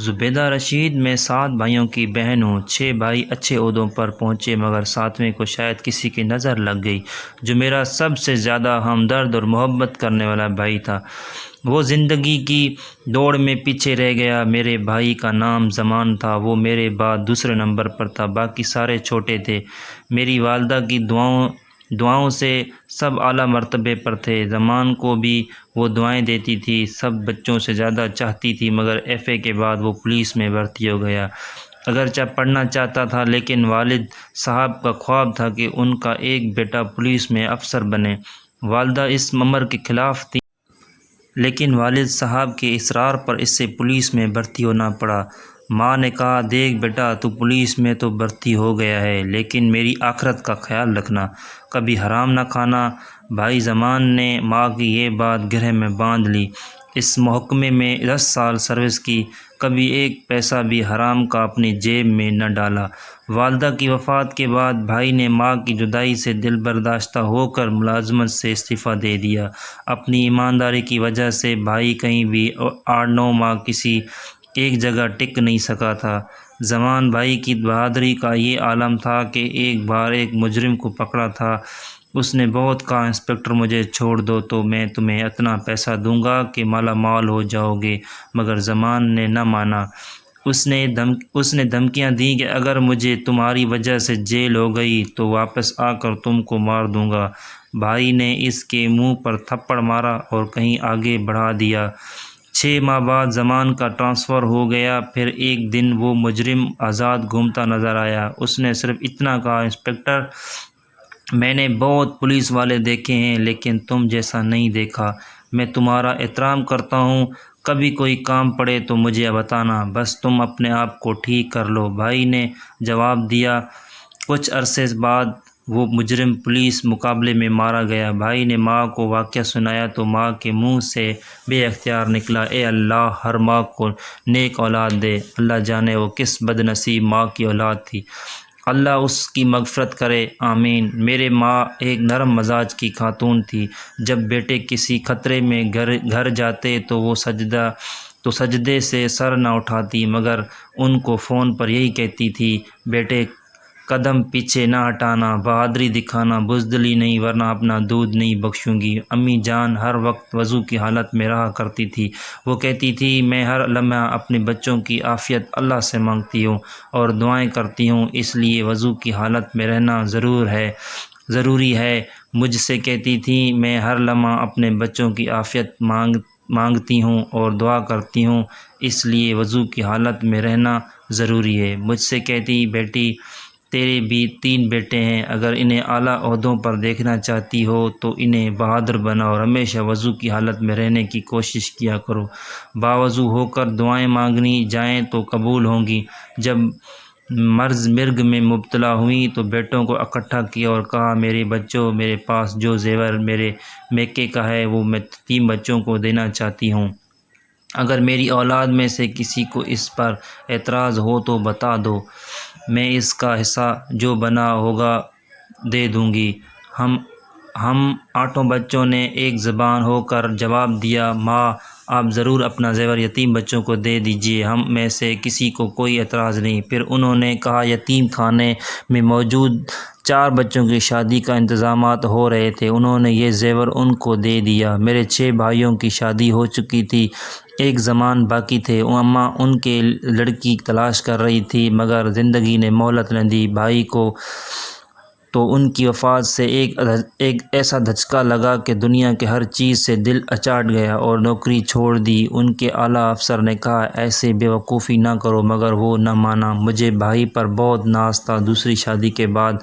زبیدہ رشید میں 7 بھائیوں کی بہن ہوں۔ 6 بھائی اچھے عہدوں پر پہنچے مگر 7ویں کو شاید کسی کی نظر لگ گئی جو میرا سب سے زیادہ ہمدرد اور محبت کرنے والا بھائی تھا۔ وہ زندگی کی دوڑ میں پیچھے رہ گیا۔ میرے بھائی کا نام زمان تھا۔ وہ میرے بعد دوسرے نمبر پر تھا، باقی سارے چھوٹے تھے۔ میری والدہ کی دعاؤں سے سب اعلیٰ مرتبے پر تھے۔ زمان کو بھی وہ دعائیں دیتی تھی، سب بچوں سے زیادہ چاہتی تھی، مگر ایف اے کے بعد وہ پولیس میں بھرتی ہو گیا۔ اگرچہ پڑھنا چاہتا تھا لیکن والد صاحب کا خواب تھا کہ ان کا ایک بیٹا پولیس میں افسر بنے۔ والدہ اس امر کے خلاف تھی لیکن والد صاحب کے اصرار پر اسے پولیس میں بھرتی ہونا پڑا۔ ماں نے کہا، دیکھ بیٹا، تو پولیس میں تو بھرتی ہو گیا ہے لیکن میری آخرت کا خیال رکھنا، کبھی حرام نہ کھانا۔ بھائی زمان نے ماں کی یہ بات گرہ میں باندھ لی۔ اس محکمے میں 10 سال سروس کی، کبھی ایک پیسہ بھی حرام کا اپنی جیب میں نہ ڈالا۔ والدہ کی وفات کے بعد بھائی نے ماں کی جدائی سے دل برداشتہ ہو کر ملازمت سے استعفیٰ دے دیا۔ اپنی ایمانداری کی وجہ سے بھائی کہیں بھی 8-9 ماہ کسی ایک جگہ ٹک نہیں سکا تھا۔ زمان بھائی کی بہادری کا یہ عالم تھا کہ ایک بار ایک مجرم کو پکڑا تھا۔ اس نے بہت کہا، انسپکٹر مجھے چھوڑ دو تو میں تمہیں اتنا پیسہ دوں گا کہ مالا مال ہو جاؤ گے، مگر زمان نے نہ مانا۔ اس نے دھمکیاں دیں کہ اگر مجھے تمہاری وجہ سے جیل ہو گئی تو واپس آ کر تم کو مار دوں گا۔ بھائی نے اس کے منہ پر تھپڑ مارا اور کہیں آگے بڑھا دیا۔ 6 ماہ بعد زمان کا ٹرانسفر ہو گیا۔ پھر ایک دن وہ مجرم آزاد گھومتا نظر آیا۔ اس نے صرف اتنا کہا، انسپکٹر، میں نے بہت پولیس والے دیکھے ہیں لیکن تم جیسا نہیں دیکھا۔ میں تمہارا احترام کرتا ہوں، کبھی کوئی کام پڑے تو مجھے بتانا، بس تم اپنے آپ کو ٹھیک کر لو۔ بھائی نے جواب دیا۔ کچھ عرصے بعد وہ مجرم پولیس مقابلے میں مارا گیا۔ بھائی نے ماں کو واقعہ سنایا تو ماں کے منہ سے بے اختیار نکلا، اے اللہ، ہر ماں کو نیک اولاد دے۔ اللہ جانے وہ کس بد نصیب ماں کی اولاد تھی، اللہ اس کی مغفرت کرے، آمین۔ میرے ماں ایک نرم مزاج کی خاتون تھی۔ جب بیٹے کسی خطرے میں گھر جاتے تو وہ سجدے سے سر نہ اٹھاتی، مگر ان کو فون پر یہی کہتی تھی، بیٹے قدم پیچھے نہ ہٹانا، بہادری دکھانا، بزدلی نہیں ورنہ اپنا دودھ نہیں بخشوں گی۔ امی جان ہر وقت وضو کی حالت میں رہا کرتی تھی۔ وہ کہتی تھی، میں ہر لمحہ اپنے بچوں کی عافیت اللہ سے مانگتی ہوں اور دعائیں کرتی ہوں، اس لیے وضو کی حالت میں رہنا ضروری ہے۔ مجھ سے کہتی تھی، میں ہر لمحہ اپنے بچوں کی عافیت مانگتی ہوں اور دعا کرتی ہوں، اس لیے وضو کی حالت میں رہنا ضروری ہے۔ مجھ سے کہتی، بیٹی تیرے بھی 3 بیٹے ہیں، اگر انہیں اعلیٰ عہدوں پر دیکھنا چاہتی ہو تو انہیں بہادر بناؤ اور ہمیشہ وضو کی حالت میں رہنے کی کوشش کیا کرو، باوضو ہو کر دعائیں مانگنی جائیں تو قبول ہوں گی۔ جب مرگ میں مبتلا ہوئیں تو بیٹوں کو اکٹھا کیا اور کہا، میرے بچوں، میرے پاس جو زیور میرے میکے کا ہے وہ میں 3 بچوں کو دینا چاہتی ہوں، اگر میری اولاد میں سے کسی کو اس پر اعتراض ہو تو بتا دو، میں اس کا حصہ جو بنا ہوگا دے دوں گی۔ ہم 8 بچوں نے ایک زبان ہو کر جواب دیا، ماں آپ ضرور اپنا زیور یتیم بچوں کو دے دیجیے، ہم میں سے کسی کو کوئی اعتراض نہیں۔ پھر انہوں نے کہا، یتیم خانے میں موجود 4 بچوں کی شادی کا انتظامات ہو رہے تھے، انہوں نے یہ زیور ان کو دے دیا۔ میرے 6 بھائیوں کی شادی ہو چکی تھی، ایک زمان باقی تھے، اماں ان کے لڑکی تلاش کر رہی تھی مگر زندگی نے مہلت نہ دی۔ بھائی کو تو ان کی وفات سے ایک ایسا دھچکا لگا کہ دنیا کے ہر چیز سے دل اچاٹ گیا اور نوکری چھوڑ دی۔ ان کے اعلیٰ افسر نے کہا، ایسے بے وقوفی نہ کرو، مگر وہ نہ مانا۔ مجھے بھائی پر بہت ناز تھا۔ دوسری شادی کے بعد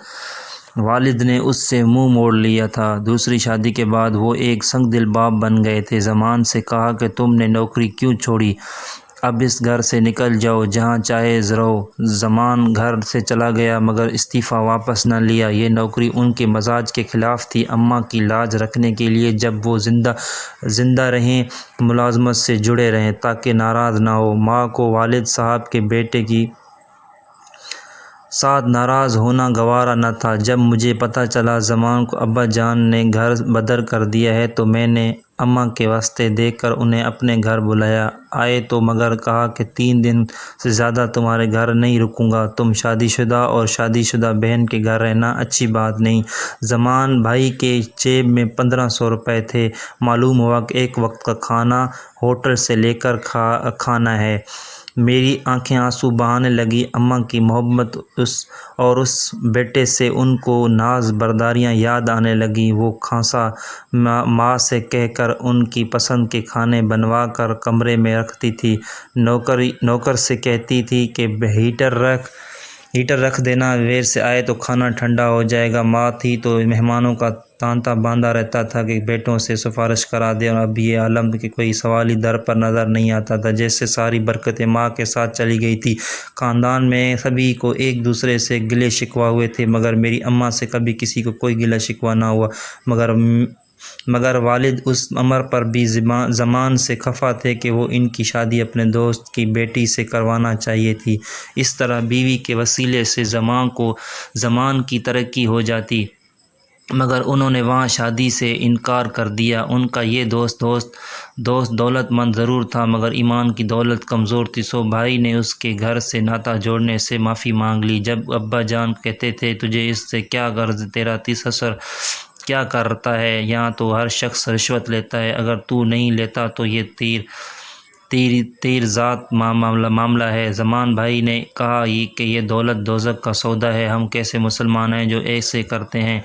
والد نے اس سے منہ موڑ لیا تھا۔ دوسری شادی کے بعد وہ ایک سنگ دل باپ بن گئے تھے۔ زمان سے کہا کہ تم نے نوکری کیوں چھوڑی، اب اس گھر سے نکل جاؤ، جہاں چاہے رہو۔ زمان گھر سے چلا گیا مگر استعفیٰ واپس نہ لیا۔ یہ نوکری ان کے مزاج کے خلاف تھی۔ اماں کی لاج رکھنے کے لیے جب وہ زندہ رہیں ملازمت سے جڑے رہیں تاکہ ناراض نہ ہو۔ ماں کو والد صاحب کے بیٹے کی ساتھ ناراض ہونا گوارا نہ تھا۔ جب مجھے پتہ چلا زمان کو ابا جان نے گھر بدر کر دیا ہے تو میں نے اماں کے واسطے دے کر انہیں اپنے گھر بلایا۔ آئے تو مگر کہا کہ 3 دن سے زیادہ تمہارے گھر نہیں رکوں گا، تم شادی شدہ اور شادی شدہ بہن کے گھر رہنا اچھی بات نہیں۔ زمان بھائی کے جیب میں 1500 روپے تھے۔ معلوم ہوا کہ ایک وقت کا کھانا ہوٹل سے لے کر کھانا ہے۔ میری آنکھیں آنسو بہانے لگی۔ اماں کی محبت اور اس بیٹے سے ان کو ناز برداریاں یاد آنے لگیں۔ وہ کھانسا ماں سے کہہ کر ان کی پسند کے کھانے بنوا کر کمرے میں رکھتی تھی۔ نوکر سے کہتی تھی کہ ہیٹر رکھ دینا، دیر سے آئے تو کھانا ٹھنڈا ہو جائے گا۔ ماں تھی تو مہمانوں کا تانتا باندھا رہتا تھا کہ بیٹوں سے سفارش کرا دیں، اور اب یہ عالم کہ کوئی سوال ہی در پر نظر نہیں آتا تھا۔ جیسے ساری برکتیں ماں کے ساتھ چلی گئی تھی۔ خاندان میں سبھی کو ایک دوسرے سے گلے شکوہ ہوئے تھے، مگر میری اماں سے کبھی کسی کو کوئی گلہ شکوہ نہ ہوا۔ مگر والد اس امر پر بھی زمان سے خفا تھے کہ وہ ان کی شادی اپنے دوست کی بیٹی سے کروانا چاہیے تھی۔ اس طرح بیوی کے وسیلے سے زمان کی ترقی ہو جاتی، مگر انہوں نے وہاں شادی سے انکار کر دیا۔ ان کا یہ دوست دولت مند ضرور تھا، مگر ایمان کی دولت کمزور تھی، سو بھائی نے اس کے گھر سے ناطہ جوڑنے سے معافی مانگ لی۔ جب ابا جان کہتے تھے تجھے اس سے کیا غرض، تیرا سسر کیا کرتا ہے، یہاں تو ہر شخص رشوت لیتا ہے، اگر تو نہیں لیتا تو یہ تیر ذات معاملہ ہے۔ زمان بھائی نے کہا کہ یہ دولت دوزخ کا سودا ہے، ہم کیسے مسلمان ہیں جو ایسے کرتے ہیں،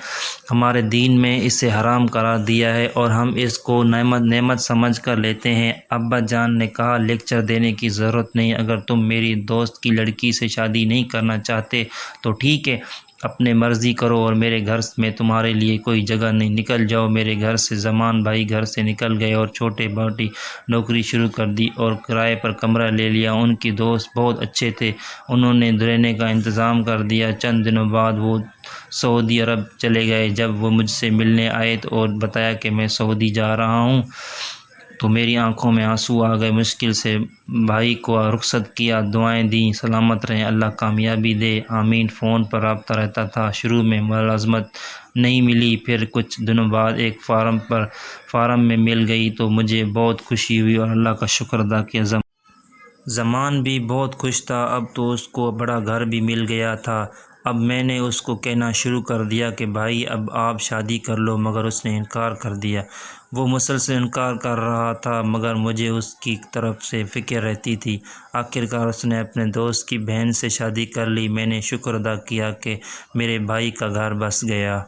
ہمارے دین میں اسے حرام قرار دیا ہے اور ہم اس کو نعمت سمجھ کر لیتے ہیں۔ ابا جان نے کہا لیکچر دینے کی ضرورت نہیں، اگر تم میری دوست کی لڑکی سے شادی نہیں کرنا چاہتے تو ٹھیک ہے، اپنے مرضی کرو اور میرے گھر میں تمہارے لیے کوئی جگہ نہیں، نکل جاؤ میرے گھر سے۔ زمان بھائی گھر سے نکل گئے اور چھوٹے موٹی نوکری شروع کر دی اور کرائے پر کمرہ لے لیا۔ ان کے دوست بہت اچھے تھے، انہوں نے رہنے کا انتظام کر دیا۔ چند دنوں بعد وہ سعودی عرب چلے گئے۔ جب وہ مجھ سے ملنے آئے اور بتایا کہ میں سعودی جا رہا ہوں تو میری آنکھوں میں آنسو آ گئے۔ مشکل سے بھائی کو رخصت کیا، دعائیں دیں سلامت رہیں، اللہ کامیابی دے، آمین۔ فون پر رابطہ رہتا تھا۔ شروع میں ملازمت نہیں ملی، پھر کچھ دنوں بعد ایک فارم میں مل گئی تو مجھے بہت خوشی ہوئی اور اللہ کا شکر ادا کیا۔ زمان بھی بہت خوش تھا، اب تو اس کو بڑا گھر بھی مل گیا تھا۔ اب میں نے اس کو کہنا شروع کر دیا کہ بھائی اب آپ شادی کر لو، مگر اس نے انکار کر دیا۔ وہ مسلسل انکار کر رہا تھا، مگر مجھے اس کی طرف سے فکر رہتی تھی۔ آخرکار اس نے اپنے دوست کی بہن سے شادی کر لی۔ میں نے شکر ادا کیا کہ میرے بھائی کا گھر بس گیا۔